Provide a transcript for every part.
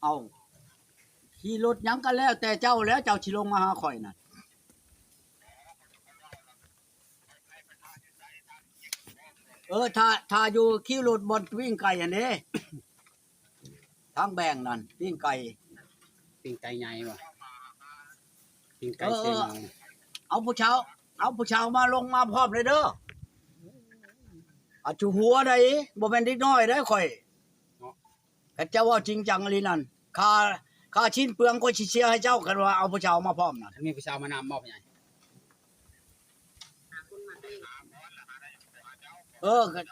เอาขี่รถหยังกันแล้วแต่เจ้าแล้วเจ้าสิลงมาหาข่อยน่ะถ้าอยู่ขี่รถบนวิ่งไกลอันนี้ ทางแบ่งนั่นวิ่งไกล ปิ้งไก่ใหญ่บ่ปิ้งไก่เสียงเอาผู้ชาวมาลงมาพร้อมเลยเด้ออาจูหัวได้บ่แม่นเด็กน้อยได้ข่อยแต่เจ้าว่าจริงจังอีนั่นค่าชิ้นเปลืองก็สิเชียร์ให้เจ้ากันว่าเอาผู้ชาวมาพร้อมน่ะมีผู้ชาวมานำมอบใหญ่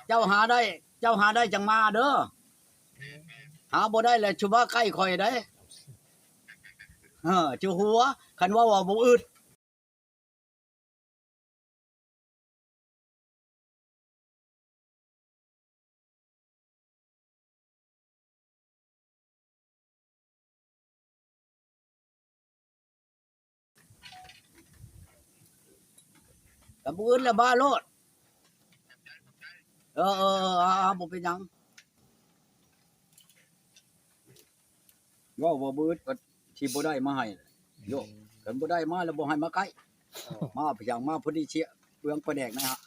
เจ้าหาได้จังมาเด้อหาบ่ได้แหละชุบว่าใกล้ข่อยได้จูหัวคันว่าบ่อึดกับบ่อึดแล้วบ้าโลดบ่เป็นหยังว่าบ่อึดก็สิบ่ได้มาให้โยกันบ่ได้มาแล้วบ่ให้มาใกล้มาพยังมาพอดีเชียเปลืองประแดกนะฮะ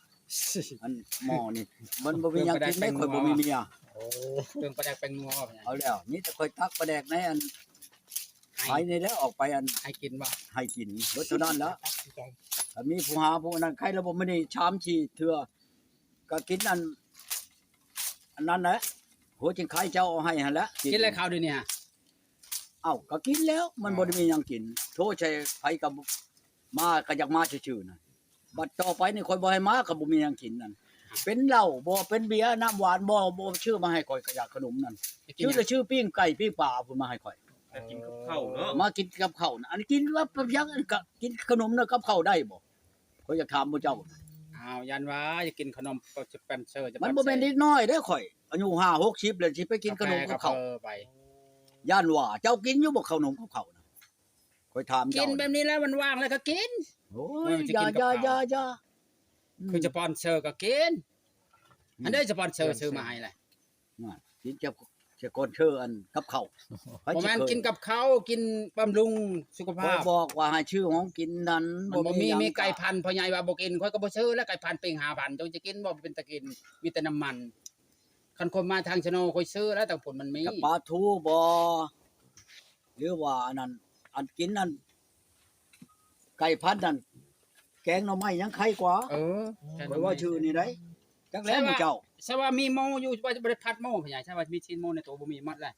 อันหม้อนี่มันบ่มีหยังกินได้ข่อยบ่มีเมียเรื่องประแดกแป้งนัวเอาแล้วนี่แต่ข่อยตักประแดกในอันไผนี่แล้วออกไปอันให้กินบ่ให้กินรถเท่านั้นแล้วมีผู้หาผู้นั้นใครระบบไม่ได้ชามชีเถื่อก็กินอันนั้นแหละหัวจิงไข่เจ้าเอาให้หั่นแหละกินอะไรข้าวเดี๋ยวนี้เอ้าก็กินแล้วมันบ่ได้มีหยังกินโทษใช่ไผกับมาก็อยากมาซื่อๆน่ะบัดต่อไปนี่ข่อยบ่ให้มาก็บ่มีหยังกินนั่นเป็นเหล้าบ่เป็นเบียร์น้ำหวานบ่ชื่อมาให้ข่อยก็อยากขนมนั่นชื่อปิ้งไก่ปิ้งปลาพุ่นมาให้ข่อยกินกับข้าวเนาะมากินกับข้าวนะอันนี้กินว่ายังกินขนมนะกับข้าวได้บ่ข่อยอยากถามผู้เจ้าอ้าวยันว่าจะกินขนมก็จะเป็นเซอร์จะมันบ่แม่นเด็กน้อยเด้อข่อยอายุ5 60แล้วสิไปกินขนมกับข้าวไปย่านว่าเจ้ากินอยู่บ่ขนมกับข้าวนะข่อยถามเจ้ากินแบบนี้แล้วมันว่างแล้วก็กินโอ้ยอย่าคือสปอนเซอร์ก็กินอันนี้สปอนเซอร์ซื้อมาให้แหละกินจะกดเชื่ออันกับข้าวบ่แม่นกินกับข้าวกินบำรุงสุขภาพบอกว่าให้ชื่อของกินนั้นบ่มีไก่พันธุ์พ่อใหญ่ว่าบ่กินข่อยก็บ่ซื้อแล้วไก่พันธุ์ปิ้ง 5,000 จังจะกินบ่เป็นตะกินมีแต่น้ำมันคันคนมาทางชะโนค่อยซื้อแล้วแต่ผลมันมีปลาทูบ่หรือว่านั่นอันกินนั่นไก่พันธุ์นั่นแกงหน่อไม้ยังไข่กว่าข่อยว่าชื่อนี่ได้จักแล้วมื้อเจ้าใช่ว่ามีหม้ออยู่ว่าบ่ได้พัดหม้อพ่อใหญ่ใช่ว่ามีชิ้นหม้อในตัวบ่มีมัดเลย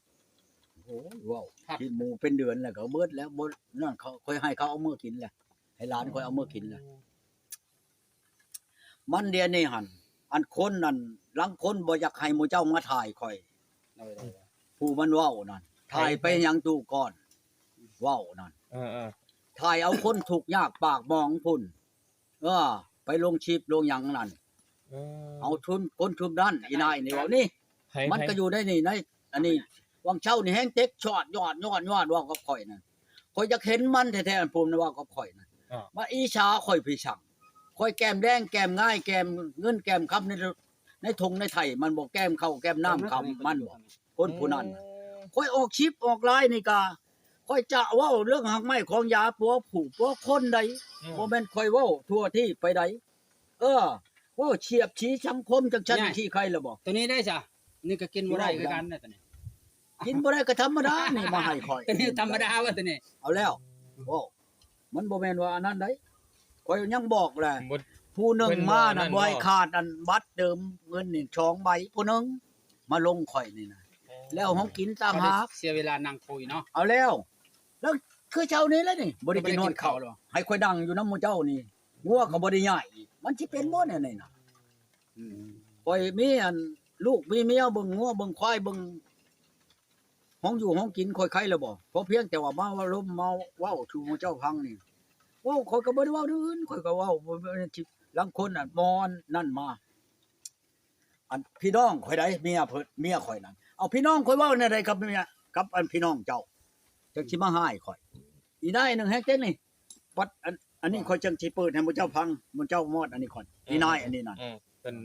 โอ้ว้าวกินหมูเป็นเดือนแล้วก็เบิดแล้วบ่นั่นเขาค่อยให้เขาเอามื้อกินแหละให้หลานค่อยเอามื้อกินแหละมันเดี๋ยวนี้หั่นอันคนนั่นลังคนบ่อยากให้หมู่เจ้ามาถ่ายค่อยผู้มันเว้านั่นถ่ายไปยังตู้ก่อนเว้านั่นถ่ายเอาคนทุกข์ยากปากมองพุ่นไปลงชีพลงหยังนั่นเอาทุนคนทุนนั่นอีนายนี่ว่านี่มันก็อยู่ได้นี่ในอันนี้วังเช้านี่แห้งเต็กชอดยอดว่ากับข่อยนั่นข่อยอยากเห็นมันแท้ๆผมนะว่ากับข่อยนั่นมาอีชาข่อยพี่ช่างข่อยแก้มแดงแก้มง่ายแก้มเงินแก้มคำในทงในไทยมันบ่แก้มเข้าแก้มน้ำคำมันบ่คนผู้นั้นข่อยออกชิปออกลายนี่กาข่อยจะเว้าเรื่องหักไม้ของยาปัวผูกปัวคนใดบ่แม่นข่อยเว้าทั่วที่ไปใดโอ้เฉียบชี้สังคมจังชั้นขี้ใครล่ะบ่ตัวนี้ได้จ้ะนี่ก็กินบ่ได้คือกันน่ะตัวนี้กินบ่ได้ก็ธรรมดานี่มาให้ข่อยตัวนี้ธรรมดาว่าตัวนี้เอาแล้วโอ้มันบ่แม่นว่าอันนั้นได้ข่อยยังบอกแหละผู้นึงมาน่ะบ่ให้ขาดอันบัตรเดิมเงินนี่2ใบผู้นึงมาลงข่อยนี่นะแล้วเฮากินตามหาเสียเวลานั่งคุยเนาะเอาแล้วคือเจ้านี่แหละนี่บ่ได้กินฮอดข้าวให้ข่อยดังอยู่นำหมู่เจ้านี่งัวก็บ่ได้ใหญ่มันสิเป็นบ่แน่ๆน่ะข่อยมีอันลูกมีเมียเบิ่งงัวเบิ่งควายเบิ่งห้องอยู่ห้องกินค่อยไข่แล้วบ่เพราะเพียงแต่ว่ามาว่าลมเมาเว้าสู่เจ้าพังนี่โอ้ข่อยก็บ่ได้เว้าอื่นข่อยก็เว้าลางคนน่ะมอนนั่นมาอันพี่น้องข่อยได้เมียเพิ่นเมียข่อยนั่นเอาพี่น้องข่อยเว้าแนวใดกับเมียกับอันพี่น้องเจ้าจังสิมาหายข่อยอีนายนึงแฮกเด้นี่ปัดอันนี้ข่อยจังสิเปิดให้หมู่เจ้าพังหมู่เจ้ามอดอันนี้ข่อยอีนายอันนี้นั่นเพิ่น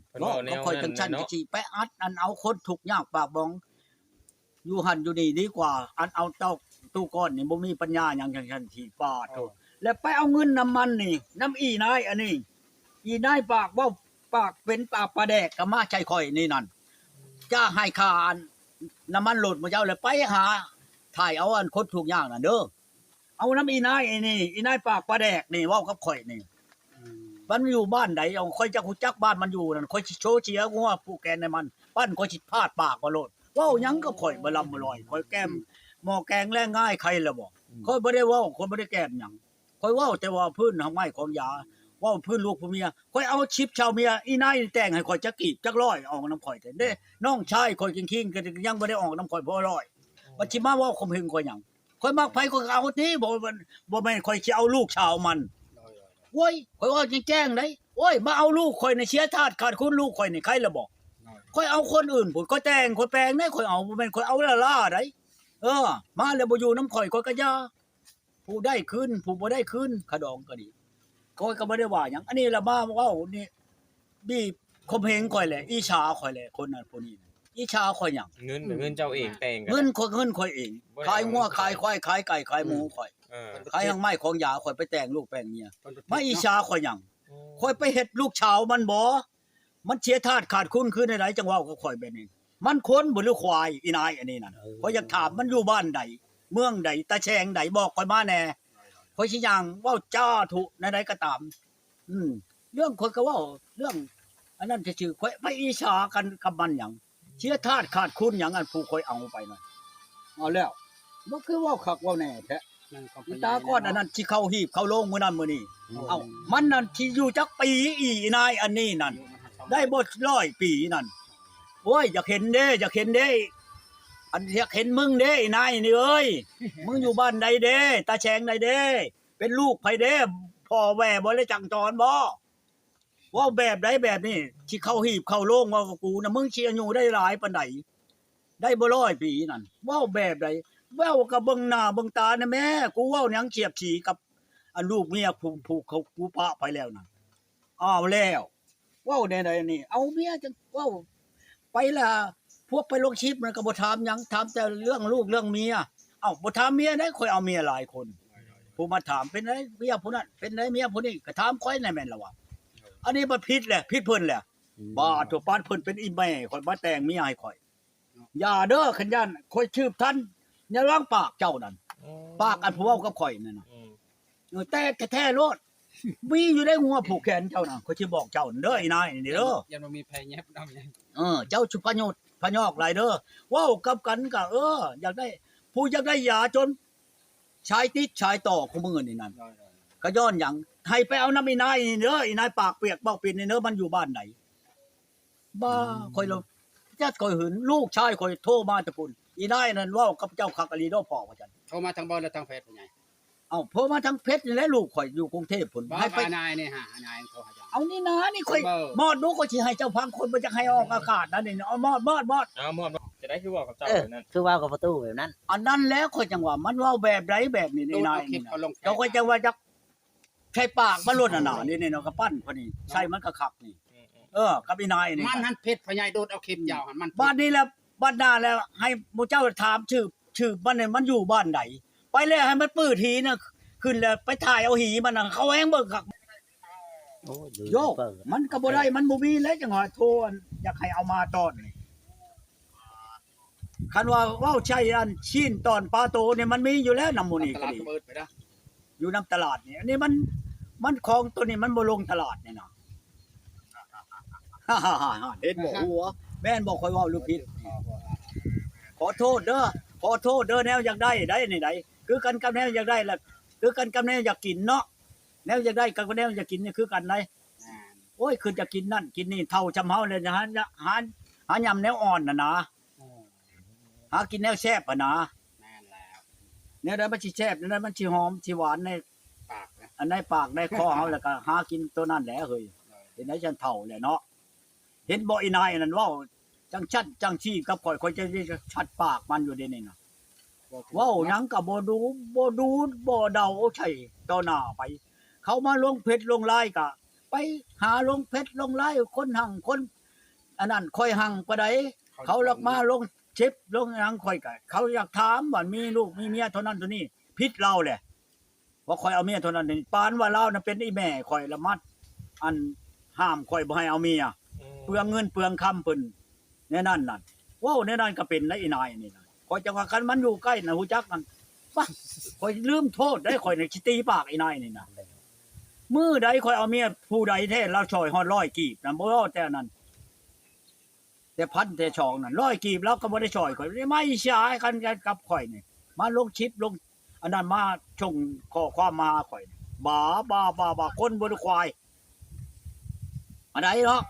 เพราะข่อยจังซั่นสิไปอัดอันเอาคนทุกข์ยากปากบ้อง อยู่หันอยู่นี่ดีกว่าอันเอาเต้าตู้ก้อนนี่บ่มีปัญญาหยังจังซั่นที่ปาดโตแล้วไปเอาเงินน้ำมันนี่น้ำอีนายอันนี้อีนายปากเว้าปากเป็นปากปลาแดกก็มาใช้ข่อยนี่นั่นจะให้ค่าอันน้ำมันโหลดมาเจ้าแล้วไปหาถ่ายเอาอันคนถูกอย่างน่ะเด้อเอาน้ำอีนายไอ้นี่อีนายปากปลาแดกนี่เว้ากับข่อยนี่มันอยู่บ้านใดเอาค่อยจะฮู้จักบ้านมันอยู่นั่นค่อยสิโชว์เชียร์กูว่าผู้แกนในมันปั้นค่อยสิพาดปากบ่โลดเว้าหยังก็ข่อยบ่ลำบ่ลอยข่อยแก้มหม้อแกงแลงง่ายใครล่ะบ่ข่อยบ่ได้เว้าข่อยบ่ได้แก้มหยังข่อยเว้าแต่ว่าพื้นทางไม้ของยาเว้าพื้นลูกผู้เมียข่อยเอาชิปชาวเมียอีนายแต่งให้ข่อยจักกีบจักร้อยออกน้ำข่อยเด้น้องชายข่อยคิงๆก็ยังบ่ได้ออกน้ำข่อยพอร้อยว่าสิมาเว้าข่มเหงข่อยหยังข่อยมักไผข่อยก็เอาติบ่แม่นข่อยสิเอาลูกชาวมันโอ้ยข่อยว่าแจ้งได้โอ้ยมาเอาลูกข่อยนี่เสียทาสขาดคุณลูกข่อยนี่ใครล่ะบอกข่อยเอาคนอื่นพุ่นข่อยแต่งข่อยแปลงได้ข่อยเอาบ่แม่นข่อยเอาละล่าได้มาแล้วบ่อยู่น้ำข่อยข่อยก็ย่าผู้ได้คืนผู้บ่ได้คืนขะดองก็ดีข่อยก็บ่ได้ว่าหยังอันนี้ล่ะมาเว้านี่บีบข่มเหงข่อยแหละอิจฉาข่อยแหละคนนั้นผู้นี้อิจฉาข่อยหยัง เงินเจ้าเองแต่งกัน เงินข่อยเองขายงัวขายควายขายไก่ขายหมูข่อยขายทั้งไม้ของยาข่อยไปแต่งลูกแปลงเมียมาอิจฉาข่อยหยังข่อยไปเฮ็ดลูกชาวมันบ่มันเสียทาสขาดคุณคือในไหนจังเว้ากับข่อยแบบนี้มันคนบ่หรือควายอีนายอันนี้นั่นข่อยอยากถามมันอยู่บ้านใดเมืองใดตะแชงใดบอกข่อยมาแน่ข่อยสิย่างเว้าจ้าทุในใดก็ตามเรื่องข่อยก็เว้าเรื่องอันนั้นซื่อๆข่อยไปอิจฉากันกับมันหยังเสียทาสขาดคุณหยังอันผู้ข่อยเอาไปนั่นเอาแล้วบ่คือเว้าคักเว้าแน่แท้อีตาก้อนอันนั้นสิเข้าหีบเข้าโรงมื้อนั้นมื้อนี้เอ้ามันนั่นสิอยู่จักปีอีนายอันนี้นั่นได้บ่100ปีนั่นโอ้ยอยากเห็นเด้อยากเห็นเด้อันอยากเห็นมึงเด้นายนี่เอ้ยมึงอยู่บ้านใดเด้ตาแฉงใดเด้เป็นลูกไผเด้พ่อแว่บ่ได้จังจรบ่เว้าแบบใดแบบนี้สิเข้าหีบเข้าโรงว่ากูน่ะมึงสิอายุได้หลายปานใดได้บ่100ปีนั่นเว้าแบบใดเว้ากับเบิ่งหน้าเบิ่งตานะแม่กูเว้าหยังเฉียบฉีกับอันลูกเมียผู้เขากูปะไปแล้วนั่นอ้าวแล้วเว้าแนวใดนี่เอาเมียจังเว้าไปล่ะพวกไปลงชิปมันก็บ่ถามหยังถามแต่เรื่องลูกเรื่องเมียเอ้าบ่ถามเมียได้ค่อยเอาเมียหลายคนผู้มาถามเป็นไดเมียผู้นั้นเป็นไดเมียผู้นี้ก็ถามค่อยนั่นแม่นล่ะวะอันนี้มันผิดแหละผิดเพิ่นแหละบ้าตัวปานเพิ่นเป็นอีแม่ข่อยมาแต่งเมียให้ข่อยอย่าเด้อขันยันข่อยชืบท่านอย่าล้างปากเจ้านั่นปากอันผู้เว้ากับข่อยนั่นน่ะแต่แท้ๆโลดมีอยู่ได้งัวผูกแขนเจ้าน่ะข่อยสิบอกเจ้าเด้อไอ้นายนี่เด้อ ยังบ่มีแผลแยบดำยัง เจ้าชุพโยชน์พยอกหลายเด้อเว้ากับกันก็อยากได้ผู้อยากได้ยาจนชายติดชายต่อของมึงนี่นั่นก็ย้อนหยังให้ไปเอาน้ำอีนายนี่เด้ออีนายปากเปียกเบ้าปิดนี่เด้อมันอยู่บ้านไหนบ้าข่อยเราจัดข่อยหึนลูกชายข่อยโทรมาแตะพุ่นอีนายนั่นเว้ากับเจ้าคักอลีดอพ่อว่าจัง โทรมาทางบ่แล้วทางเพจผู้ใหญ่ โทรมาทางเพชรนี่แหละลูกข่อยอยู่กรุงเทพพุ่น บ่ ให้ไป นายนี่หานายโทรหาจัง เอานี่นะนี่ข่อยมอดดูก็สิให้เจ้าพังคนบ่จักให้ออกอากาศนั่นนี่เอามอด เอาหมดจะได้คือบอกกับเจ้าแบบนั้น คือว่ากับประตูแบบนั้น อันนั้นแล้วข่อยจังว่ามันเว้าแบบใดแบบนี้นี่นาย คลิ นี่ ป นะ เอาลง เจ้าก็จะว่าจักใช้ปากมันล้นน่ะนี่เนาะก็ปั้นพอดีใช่มันก็คักนี่กับอีนายนี่ มันหันเพจผู้ใหญ่โดดเอาคลิปยาวหันมัน บ้านนี้แล้วบ้านหน้าแล้วให้หมู่เจ้าถามชื่อมันนี่มันอยู่บ้านใดไปแล้วให้มันปื้อทีน่ะขึ้นแล้วไปถ่ายเอาหีมันน่ะเขาแฮงเบิ่งคัก โอ้ย โยกมันก็บ่ได้มันบ่มีแล้วจังว่าโทรอยากให้เอามาตอนนี่คันว่าเว้าใช่อันชิ้นตอนปลาโตนี่มันมีอยู่แล้วนำหมู่นี่ ต ก็ ลาด ดี ก็เปิดไปนะ อยู่นำตลาดนี่อันนี้มันของตัวนี้มันบ่ลงตลาดนี่เนาะ เห็นบ่หัวแม่นบ่ค่อยเว้าหรือผิดขอโทษเด้อแนวอยากได้นี่ได้คือกันกับแนวอยากได้ล่ะคือกันกับแนวอยากกินเนาะแนวอยากได้กับแนวอยากกินนี่คือกันได้โอ้ยคือจะกินนั่นกินนี่เท่าจำเฮาเลยนะหายำแนวอ่อนน่ะนะหากินแนวแซ่บอ่ะนะ แม่นแล้ว แนวใดมันสิแซ่บแนวใดมันสิหอมสิหวานใน ปากนะ อันในปากในคอเฮาแล้วก็หากินตัวนั้นแหละเฮ้ยเห็นได้ฉันเฒ่าแหละเนาะเห็นบ่อีนายนั่นเว้าจังชัดจังชี้กับข่อยจะชัดปากมันอยู่เด้นี่น่ะเว้าหยังก็บ่ดูบ่เดาใช่ต่อหน้าไป เขามาลงเพชรลงลายก็ไปหาลงเพชรลงลายคนหังคนอันนั้นค่อยหังปานใดเขาลักมาลง เช็บลงหยังข่อยก็เขาอยากถามว่ามีลูกมีเมียเท่านั้นเท่านี้ผิดเราแหละว่าข่อยเอาเมียเท่านั้นนี่ปานว่าเราน่ะเป็นอีแม่ข่อยละมัดอันห้ามข่อยบ่ให้เอาเมียเปลืองเงินเปลืองคำเพิ่นแน่นั่นนั่นว้าวแน่นั่นก็เป็นได้อีนายนี่น่ะข่อยจังว่าคันมันอยู่ใกล้น่ะฮู้จักกันป่ะข่อยลืมโทษได้ข่อยน่ะสิตีปากอีนายนี่น่ะมื้อใดข่อยเอาเมียผู้ใดแท้เราช่อยฮอด100กีบน่ะบ่เอาแต่นั้นแต่พันแต่ชองนั่น100กีบแล้วก็บ่ได้ช่อยข่อยไม่ใช่กันกับข่อยนี่มาลงชิปลงอันนั้นมาชงข้อความมาข่อยนี่บ้าคนบ่ได้ควายอันใดเนาะ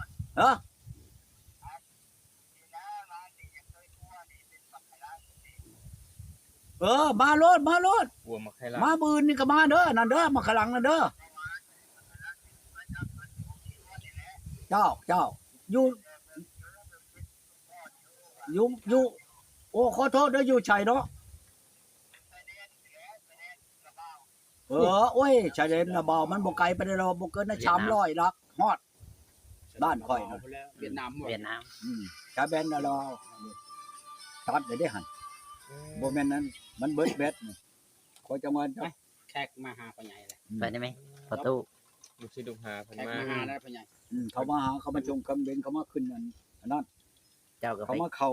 เอ้อมาโลด วัวมาให้ล่ะ มาบืนนี่ก็มาเด้อนั่นเด้อมาขางหลังนั่นเด้อเจ้าอยู่โอ้ขอโทษเด้ออยู่ชัยเนาะโอ้ยชายแดนละบ่าวมันบ่ไกลไปได้ดอกบ่เกินนะ300ลักฮอดบ้านข่อยน่ะ เวียดนามหมด เวียดนาม ชายแดนน่ะรอตัดได้หั่นบ่แม่นนั้นมันเบิดแบตนี่ขอจังหวัด แขกมาหาพ่อใหญ่เลย ไปได้ไหมประตู ลูกศิษย์ลูกหาเพิ่น แขก มา มาหาแล้วพ่อใหญ่ เขามาหาเขามาชมคำเบงเขามาขึ้นอันนั้น เจ้าก็ไป เขามาเข้า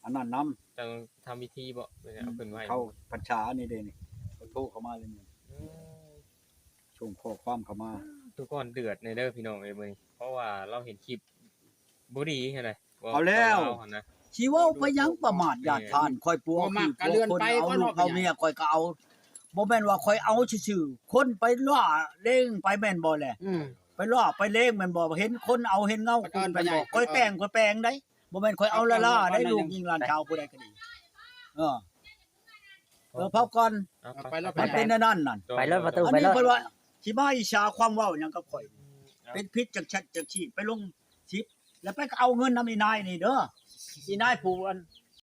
อันนั้นนำ จังทำพิธีบ่เพิ่นเอาเพิ่นไว้ เข้าพรรษานี่เด้นี่เขาโทรเข้ามาเลยนี่ อืม ส่งข้อความเข้ามา ทุกคนเดือดในเด้อพี่น้องเอ้ยมื้อนี้เพราะว่าเราเห็นคลิปบ่ดีเฮ็ดได เอาแล้ว หั่นนะ ชีว่าไปยังประมาทญาติทานคอยปัวคือปัวคนเอาลูกเอาเมียคอยก็เอาบ่แม่นว่าคอยเอาซื่อๆคนไปล่อเล่งไปแม่นบ่แหละ ไปล่อไปเล่งแม่นบ่เห็นคนเอาเห็นเงาคนไปบ่คอยแป้งได้บ่แม่นคอยเอาละล่าได้ลูกยิงหลานชาวผู้ใดก็ดีพอก่อน เอา ไปแล้ว มันเป็นนั่นนั่น ไปรถประตู อัน ไป นี้ รถ เพิ่นว่าสิมาอิจฉาความเว้าหยังกับข่อยเป็นพิษจักชัดจักชีพไปลงชิปแล้วไปก็เอาเงินนำอีนายนี่เด้ออีนายผู้อัน